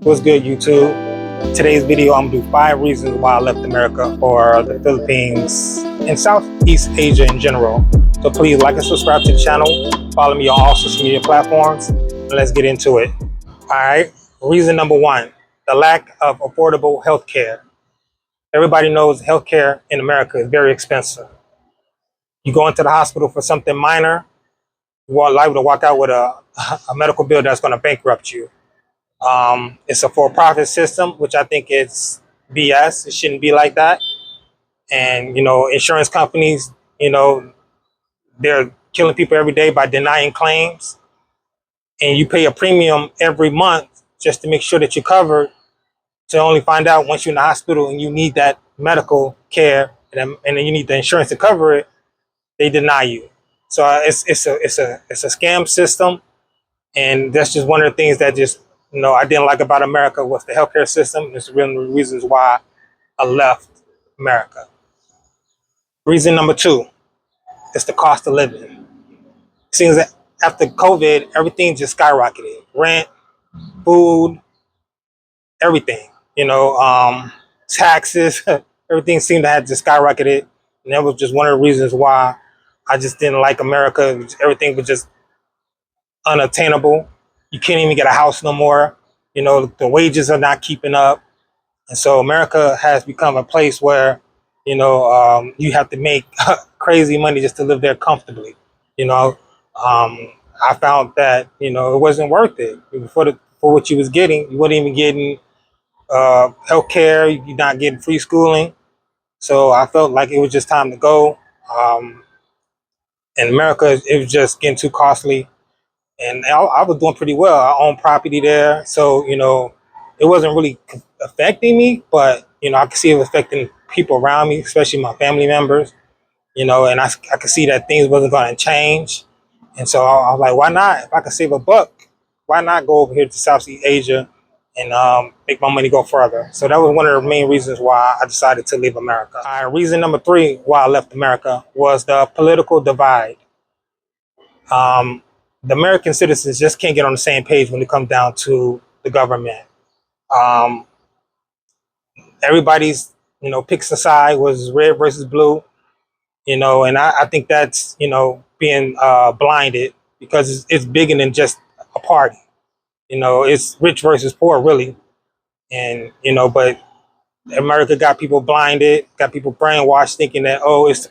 What's good, YouTube? Today's video, I'm gonna do 5 reasons why I left America for the Philippines and Southeast Asia in general. So please like and subscribe to the channel. Follow me on all social media platforms, and let's get into it. All right. Reason number 1: the lack of affordable health care. Everybody knows healthcare in America is very expensive. You go into the hospital for something minor, you are liable to walk out with a medical bill that's going to bankrupt you. It's a for-profit system, which I think is BS. It shouldn't be like that. And, insurance companies, they're killing people every day by denying claims. And you pay a premium every month just to make sure that you're covered, to only find out once you're in the hospital and you need that medical care, and then you need the insurance to cover it, they deny you. So it's a scam system. And that's just one of the things that just, I didn't like about America was the healthcare system. It's one of the reasons why I left America. Reason number 2 is the cost of living. It seems that after COVID, everything just skyrocketed. Rent, food, everything, taxes, everything seemed to have just skyrocketed. And that was just one of the reasons why I just didn't like America. Everything was just unattainable. You can't even get a house no more. The wages are not keeping up. And so America has become a place where, you have to make crazy money just to live there comfortably. I found that, it wasn't worth it. For what you was getting. You weren't even getting health care. You're not getting free schooling. So I felt like it was just time to go. In America, it was just getting too costly. And I was doing pretty well. I own property there, so it wasn't really affecting me, but I could see it affecting people around me, especially my family members. And I could see that things wasn't going to change, and so I was like, why not? If I could save a buck, why not go over here to Southeast Asia and make my money go further? So that was one of the main reasons why I decided to leave America. Reason number 3 why I left America was the political divide. Um, the American citizens just can't get on the same page when it comes down to the government. Um, everybody's, picks a side, was red versus blue, and I think that's, being blinded, because it's bigger than just a party. It's rich versus poor, really. And, but America got people blinded, got people brainwashed, thinking that, oh, it's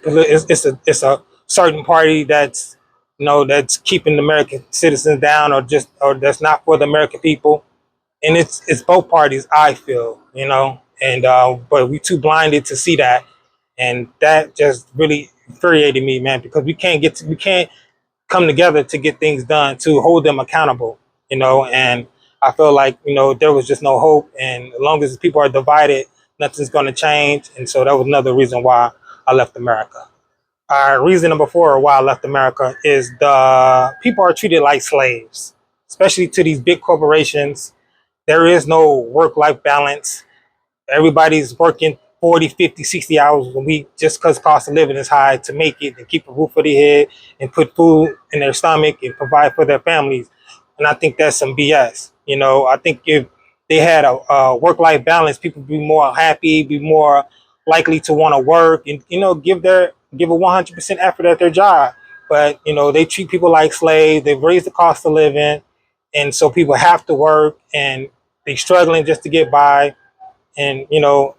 a certain party that's, that's keeping the American citizens down, or that's not for the American people. And it's both parties, I feel, and but we too blinded to see that, and that just really infuriated me, man, because we can't come together to get things done, to hold them accountable, and I feel like, there was just no hope. And as long as people are divided, nothing's going to change. And so that was another reason why I left America. Reason number 4 why I left America is the people are treated like slaves, especially to these big corporations. There is no work-life balance. Everybody's working 40, 50, 60 hours a week just because cost of living is high, to make it and keep a roof over their head and put food in their stomach and provide for their families. And I think that's some BS. I think if they had a work-life balance, people would be more happy, be more likely to want to work, and give a 100% effort at their job. But they treat people like slaves. They've raised the cost of living, and so people have to work, and they're struggling just to get by. And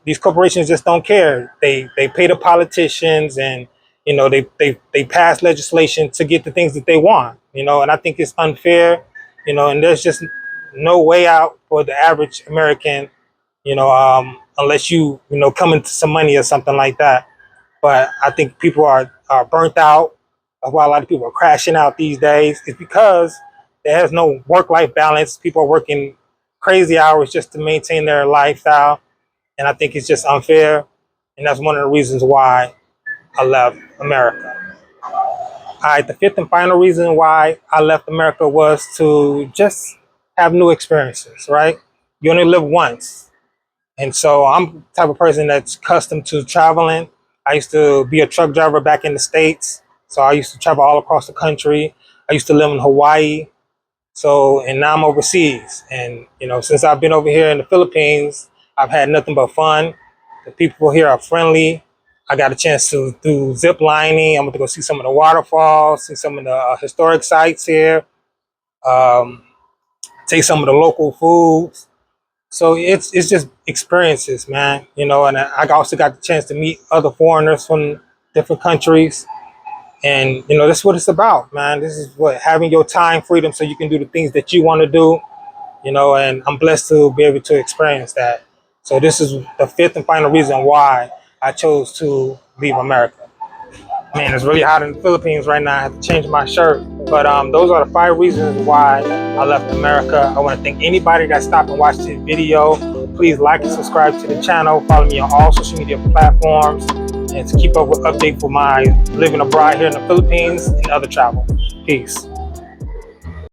these corporations just don't care. They pay the politicians, and they pass legislation to get the things that they want. And I think it's unfair. And there's just no way out for the average American. Unless come into some money or something like that. But I think people are burnt out. That's why a lot of people are crashing out these days. It's because there has no work-life balance. People are working crazy hours just to maintain their lifestyle. And I think it's just unfair. And that's one of the reasons why I left America. All right, the 5th and final reason why I left America was to just have new experiences, right? You only live once. And so I'm the type of person that's accustomed to traveling. I used to be a truck driver back in the States. So I used to travel all across the country. I used to live in Hawaii. So, and now I'm overseas. And, you know, since I've been over here in the Philippines, I've had nothing but fun. The people here are friendly. I got a chance to do zip lining. I'm going to go see some of the waterfalls, see some of the historic sites here, um, take some of the local foods. So it's just experiences, man. You know, and I also got the chance to meet other foreigners from different countries. And, you know, that's what it's about, man. This is what having your time freedom so you can do the things that you want to do, you know, and I'm blessed to be able to experience that. So this is the fifth and final reason why I chose to leave America. Man, it's really hot in the Philippines right now. I have to change my shirt. But those are the 5 reasons why I left America. I want to thank anybody that stopped and watched this video. Please like and subscribe to the channel. Follow me on all social media platforms. And to keep up with updates for my living abroad here in the Philippines and other travel. Peace.